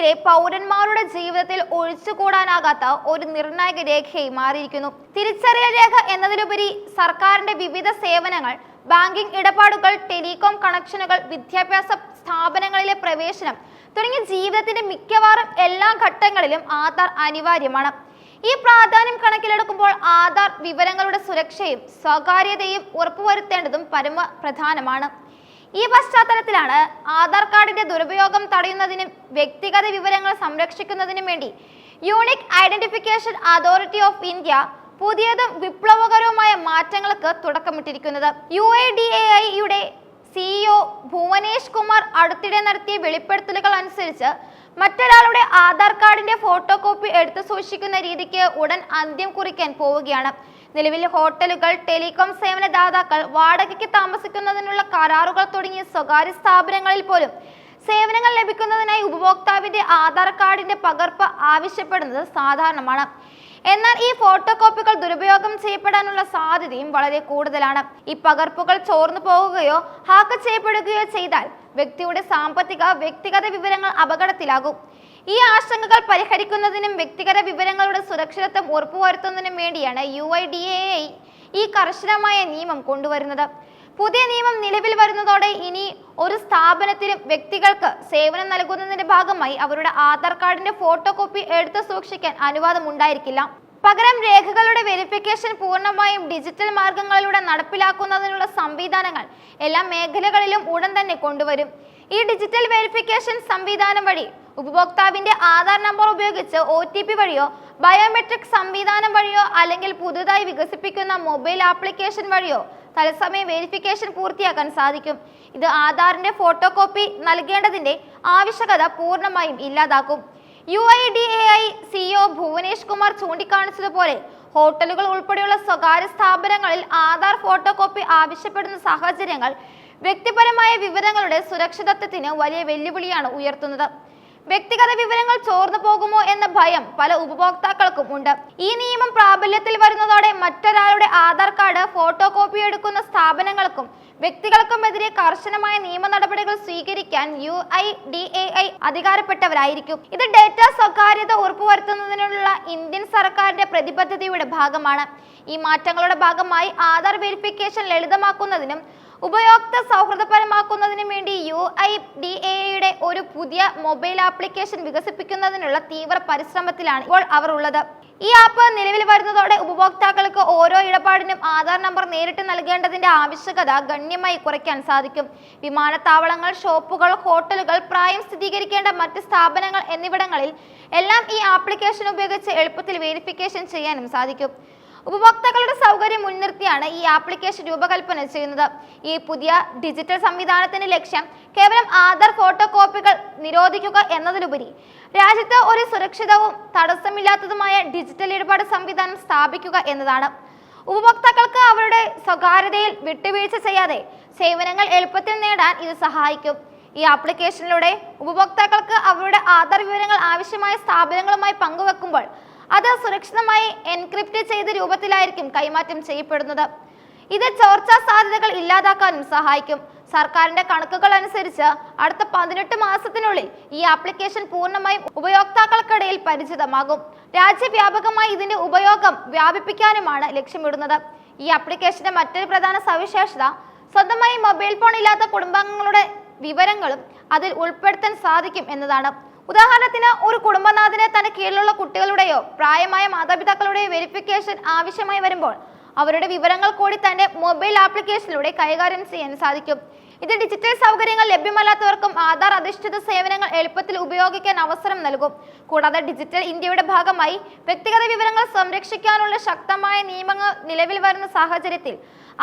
ഇന്ത്യയിലെ പൗരന്മാരുടെ ജീവിതത്തിൽ ഒഴിച്ചുകൂടാനാകാത്ത ഒരു നിർണായക രേഖയായി മാറിയിരിക്കുന്നു. തിരിച്ചറിയൽ രേഖ എന്നതിലുപരി സർക്കാരിന്റെ വിവിധ സേവനങ്ങൾ, ബാങ്കിംഗ് ഇടപാടുകൾ, ടെലികോം കണക്ഷനുകൾ, വിദ്യാഭ്യാസ സ്ഥാപനങ്ങളിലെ പ്രവേശനം തുടങ്ങിയ ജീവിതത്തിന്റെ മിക്കവാറും എല്ലാ ഘട്ടങ്ങളിലും ആധാർ അനിവാര്യമാണ്. ഈ പ്രാധാന്യം കണക്കിലെടുക്കുമ്പോൾ ആധാർ വിവരങ്ങളുടെ സുരക്ഷയും സ്വകാര്യതയും ഉറപ്പുവരുത്തേണ്ടതും പരമപ്രധാനമാണ്. ഈ പശ്ചാത്തലത്തിലാണ് ആധാർ കാർഡിന്റെ ദുരുപയോഗം തടയുന്നതിനും വ്യക്തിഗത വിവരങ്ങൾ സംരക്ഷിക്കുന്നതിനും വേണ്ടി unique identification authority of India പുതിയതും വിപ്ലവകരവുമായ മാറ്റങ്ങൾക്ക് തുടക്കമിട്ടിരിക്കുന്നത്. UIDAI CEO ഭുവനേഷ് കുമാർ അടുത്തിടെ നടത്തിയ വെളിപ്പെടുത്തലുകൾ അനുസരിച്ച് മറ്റൊരാളുടെ ആധാർ കാർഡിന്റെ ഫോട്ടോ കോപ്പി എടുത്തു സൂക്ഷിക്കുന്ന രീതിക്ക് ഉടൻ അന്ത്യം കുറിക്കാൻ പോവുകയാണ്. നിലവിൽ ഹോട്ടലുകൾ, ടെലികോം സേവന ദാതാക്കൾ, വാടകയ്ക്ക് താമസിക്കുന്നതിനുള്ള കരാറുകൾ തുടങ്ങിയ സ്വകാര്യ സ്ഥാപനങ്ങളിൽ പോലും സേവനങ്ങൾ ലഭിക്കുന്നതിനായി ഉപഭോക്താവിന്റെ ആധാർ കാർഡിന്റെ പകർപ്പ് ആവശ്യപ്പെടുന്നത് സാധാരണമാണ്. എന്നാൽ ഈ ഫോട്ടോ കോപ്പികൾ ദുരുപയോഗം ചെയ്യപ്പെടാനുള്ള സാധ്യതയും വളരെ കൂടുതലാണ്. ഈ പകർപ്പുകൾ ചോർന്നു പോകുകയോ ഹാക്ക് ചെയ്യപ്പെടുകയോ ചെയ്താൽ വ്യക്തിയുടെ വ്യക്തിഗത വിവരങ്ങൾ അപകടത്തിലാകും. ഈ ആശങ്കകൾ പരിഹരിക്കുന്നതിനും വ്യക്തിഗത വിവരങ്ങളുടെ സുരക്ഷിതത്വം ഉറപ്പുവരുത്തുന്നതിനും വേണ്ടിയാണ് UIDAI ഈ കർശനമായ നിയമം കൊണ്ടുവരുന്നത്. പുതിയ നിയമം നിലവിൽ വരുന്നതോടെ ഇനി ഒരു സ്ഥാപനത്തിലും വ്യക്തികൾക്ക് സേവനം നൽകുന്നതിന്റെ ഭാഗമായി അവരുടെ ആധാർ കാർഡിന്റെ ഫോട്ടോ കോപ്പി എടുത്തു സൂക്ഷിക്കാൻ അനുവാദം ഉണ്ടായിരിക്കില്ല. പകരം രേഖകളുടെ വെരിഫിക്കേഷൻ പൂർണ്ണമായും ഡിജിറ്റൽ മാർഗങ്ങളിലൂടെ നടപ്പിലാക്കുന്നതിനുള്ള സംവിധാനങ്ങൾ എല്ലാ മേഖലകളിലും ഉടൻ തന്നെ കൊണ്ടുവരും. ഈ ഡിജിറ്റൽ വെരിഫിക്കേഷൻ സംവിധാനം വഴി ഉപഭോക്താവിന്റെ ആധാർ നമ്പർ ഉപയോഗിച്ച് OTP വഴിയോ ബയോമെട്രിക് സംവിധാനം വഴിയോ അല്ലെങ്കിൽ പുതുതായി വികസിപ്പിക്കുന്ന മൊബൈൽ ആപ്ലിക്കേഷൻ വഴിയോ തത്സമയം വെരിഫിക്കേഷൻ പൂർത്തിയാക്കാൻ സാധിക്കും. ഇത് ആധാറിന്റെ ഫോട്ടോ കോപ്പി നൽകേണ്ടതിന്റെ ആവശ്യകത പൂർണ്ണമായും ഇല്ലാതാക്കും. UIDAI CEO ഭുവനേഷ് കുമാർ ചൂണ്ടിക്കാണിച്ചതുപോലെ ഹോട്ടലുകൾ ഉൾപ്പെടെയുള്ള സ്വകാര്യ സ്ഥാപനങ്ങളിൽ ആധാർ ഫോട്ടോ കോപ്പി ആവശ്യപ്പെടുന്ന സാഹചര്യങ്ങൾ വ്യക്തിപരമായ വിവരങ്ങളുടെ സുരക്ഷിതത്വത്തിന് വലിയ വെല്ലുവിളിയാണ് ഉയർത്തുന്നത്. വ്യക്തിഗത വിവരങ്ങൾ ചോർന്നു പോകുമോ എന്ന ഭയം പല ഉപഭോക്താക്കൾക്കും ഉണ്ട്. ഈ നിയമം പ്രാബല്യത്തിൽ വരുന്നതോടെ മറ്റൊരാളുടെ ആധാർ കാർഡ് ഫോട്ടോ കോപ്പി എടുക്കുന്ന സ്ഥാപനങ്ങൾക്കും വ്യക്തികൾക്കുമെതിരെ കർശനമായ നിയമ നടപടികൾ സ്വീകരിക്കാൻ UIDAI അധികാരപ്പെട്ടവരായിരിക്കും. ഇത് ഡേറ്റ സ്വകാര്യത ഉറപ്പുവരുത്തുന്നതിനുള്ള ഇന്ത്യൻ സർക്കാരിന്റെ പ്രതിബദ്ധതയുടെ ഭാഗമാണ്. ഈ മാറ്റങ്ങളുടെ ഭാഗമായി ആധാർ വെരിഫിക്കേഷൻ ലളിതമാക്കുന്നതിനും ഉപയോക്തൃ സൗഹൃദപരമാക്കുന്നതിനും വേണ്ടി UIDAI ഒരു പുതിയ മൊബൈൽ ആപ്ലിക്കേഷൻ വികസിപ്പിക്കുന്നതിനുള്ള തീവ്ര പരിശ്രമത്തിലാണ് ഇപ്പോൾ അവർ ഉള്ളത്. ഈ ആപ്പ് നിലവിൽ വരുന്നതോടെ ഉപഭോക്താക്കൾക്ക് ഓരോ ഇടപാടിനും ആധാർ നമ്പർ നേരിട്ട് നൽകേണ്ടതിന്റെ ആവശ്യകത ഗണ്യമായി കുറയ്ക്കാൻ സാധിക്കും. വിമാനത്താവളങ്ങൾ, ഷോപ്പുകൾ, ഹോട്ടലുകൾ, പ്രായം സ്ഥിരീകരിക്കേണ്ട മറ്റ് സ്ഥാപനങ്ങൾ എന്നിവിടങ്ങളിൽ എല്ലാം ഈ ആപ്ലിക്കേഷൻ ഉപയോഗിച്ച് എളുപ്പത്തിൽ വെരിഫിക്കേഷൻ ചെയ്യാനും സാധിക്കും. ഉപഭോക്താക്കളുടെ സൗകര്യം മുൻനിർത്തിയാണ് ഈ ആപ്ലിക്കേഷൻ രൂപകൽപ്പന ചെയ്യുന്നത്. ഈ പുതിയ ഡിജിറ്റൽ സംവിധാനത്തിന്റെ ലക്ഷ്യം കേവലം ആധാർ ഫോട്ടോ കോപ്പികൾ നിരോധിക്കുക എന്നതിലുപരി രാജ്യത്ത് ഒരു സുരക്ഷിതവും തടസ്സമില്ലാത്തതുമായ ഡിജിറ്റൽ ഇടപാട് സംവിധാനം സ്ഥാപിക്കുക എന്നതാണ്. ഉപഭോക്താക്കൾക്ക് അവരുടെ സ്വകാര്യതയിൽ വിട്ടുവീഴ്ച ചെയ്യാതെ സേവനങ്ങൾ എളുപ്പത്തിൽ നേടാൻ ഇത് സഹായിക്കും. ഈ ആപ്ലിക്കേഷനിലൂടെ ഉപഭോക്താക്കൾക്ക് അവരുടെ ആധാർ വിവരങ്ങൾ ആവശ്യമായ സ്ഥാപനങ്ങളുമായി പങ്കുവെക്കുമ്പോൾ അത് സുരക്ഷിതമായി എൻക്രിപ്റ്റ് ചെയ്ത രൂപത്തിലായിരിക്കും കൈമാറ്റം ചെയ്യപ്പെടുന്നത്. ഇത് ചോർച്ചാ സാധ്യതകൾ ഇല്ലാതാക്കാനും സഹായിക്കും. സർക്കാരിന്റെ കണക്കുകൾ അനുസരിച്ച് അടുത്ത 18 മാസത്തിനുള്ളിൽ ഈ ആപ്ലിക്കേഷൻ പൂർണ്ണമായും ഉപയോക്താക്കൾക്കിടയിൽ പരിചിതമാകും. രാജ്യവ്യാപകമായി ഇതിന്റെ ഉപയോഗം വ്യാപിപ്പിക്കാനുമാണ് ലക്ഷ്യമിടുന്നത്. ഈ ആപ്ലിക്കേഷന്റെ മറ്റൊരു പ്രധാന സവിശേഷത സ്വന്തമായി മൊബൈൽ ഫോൺ ഇല്ലാത്ത കുടുംബാംഗങ്ങളുടെ വിവരങ്ങളും അതിൽ ഉൾപ്പെടുത്താൻ സാധിക്കും എന്നതാണ്. ഉദാഹരണത്തിന് ഒരു കുടുംബനാഥന് തന്റെ കീഴിലുള്ള കുട്ടികളുടെയോ പ്രായമായ മാതാപിതാക്കളുടെയോ വെരിഫിക്കേഷൻ ആവശ്യമായി വരുമ്പോൾ അവരുടെ വിവരങ്ങൾ കൂടി തന്റെ മൊബൈൽ ആപ്ലിക്കേഷനിലൂടെ കൈകാര്യം ചെയ്യാൻ സാധിക്കും. ഇത് ഡിജിറ്റൽ സൗകര്യങ്ങൾ ലഭ്യമല്ലാത്തവർക്കും ആധാർ അധിഷ്ഠിത സേവനങ്ങൾ എളുപ്പത്തിൽ ഉപയോഗിക്കാൻ അവസരം നൽകും. കൂടാതെ ഡിജിറ്റൽ ഇന്ത്യയുടെ ഭാഗമായി വ്യക്തിഗത വിവരങ്ങൾ സംരക്ഷിക്കാനുള്ള ശക്തമായ നിയമങ്ങൾ നിലവിൽ വരുന്ന സാഹചര്യത്തിൽ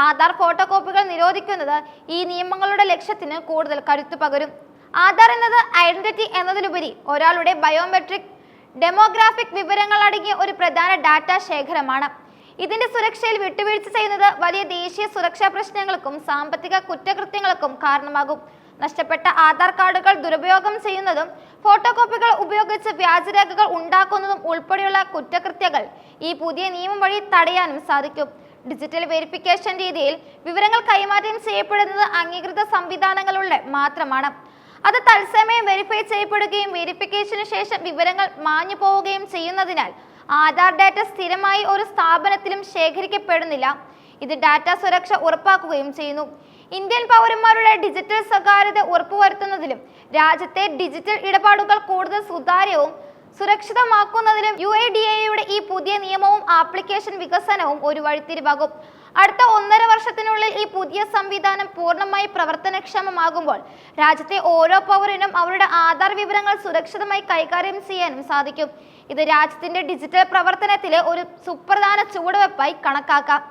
ആധാർ ഫോട്ടോ കോപ്പികൾ നിരോധിക്കുന്നത് ഈ നിയമങ്ങളുടെ ലക്ഷ്യത്തിന് കൂടുതൽ കരുത്തു പകരും. ആധാർ എന്നത് ഐഡന്റിറ്റി എന്നതിലുപരി ഒരാളുടെ ബയോമെട്രിക്, ഡെമോഗ്രാഫിക് വിവരങ്ങൾ അടങ്ങിയ ഒരു പ്രധാന ഡാറ്റ ശേഖരമാണ്. ഇതിന്റെ സുരക്ഷയിൽ വിട്ടുവീഴ്ച ചെയ്യുന്നത് വലിയ ദേശീയ സുരക്ഷാ പ്രശ്നങ്ങൾക്കും സാമ്പത്തിക കുറ്റകൃത്യങ്ങൾക്കും കാരണമാകും. നഷ്ടപ്പെട്ട ആധാർ കാർഡുകൾ ദുരുപയോഗം ചെയ്യുന്നതും ഫോട്ടോ കോപ്പികൾ ഉപയോഗിച്ച് വ്യാജരേഖകൾ ഉണ്ടാക്കുന്നതും ഉൾപ്പെടെയുള്ള കുറ്റകൃത്യങ്ങൾ ഈ പുതിയ നിയമം വഴി തടയാനും സാധിക്കും. ഡിജിറ്റൽ വെരിഫിക്കേഷൻ രീതിയിൽ വിവരങ്ങൾ കൈമാറ്റം ചെയ്യപ്പെടുന്നത് അംഗീകൃത സംവിധാനങ്ങളിലൂടെ മാത്രമാണ്. അത് തത്സമയം വെരിഫൈ ചെയ്യപ്പെടുകയും വെരിഫിക്കേഷന് ശേഷം വിവരങ്ങൾ മാഞ്ഞു പോവുകയും ചെയ്യുന്നതിനാൽ ആധാർ ഡാറ്റ സ്ഥിരമായി ഒരു സ്ഥാപനത്തിലും ശേഖരിക്കപ്പെടുന്നില്ല. ഇത് ഡാറ്റ സുരക്ഷ ഉറപ്പാക്കുകയും ചെയ്യുന്നു. ഇന്ത്യൻ പൗരന്മാരുടെ ഡിജിറ്റൽ സ്വകാര്യത ഉറപ്പുവരുത്തുന്നതിലും രാജ്യത്തെ ഡിജിറ്റൽ ഇടപാടുകൾ കൂടുതൽ സുതാര്യവും സുരക്ഷിതമാക്കുന്നതിലും UIDAIയുടെ ഈ പുതിയ നിയമവും ആപ്ലിക്കേഷൻ വികസനവും ഒരു വഴിത്തിരിവാകും. അടുത്ത 1.5 വർഷത്തിനുള്ളിൽ ഈ പുതിയ സംവിധാനം പൂർണ്ണമായി പ്രവർത്തനക്ഷമമാകുമ്പോൾ രാജ്യത്തെ ഓരോ പൗരനും അവരുടെ ആധാർ വിവരങ്ങൾ സുരക്ഷിതമായി കൈകാര്യം ചെയ്യാനും സാധിക്കും. ഇത് രാജ്യത്തിന്റെ ഡിജിറ്റൽ പ്രവർത്തനത്തിലെ ഒരു സുപ്രധാന ചുവടുവെപ്പായി കണക്കാക്കാം.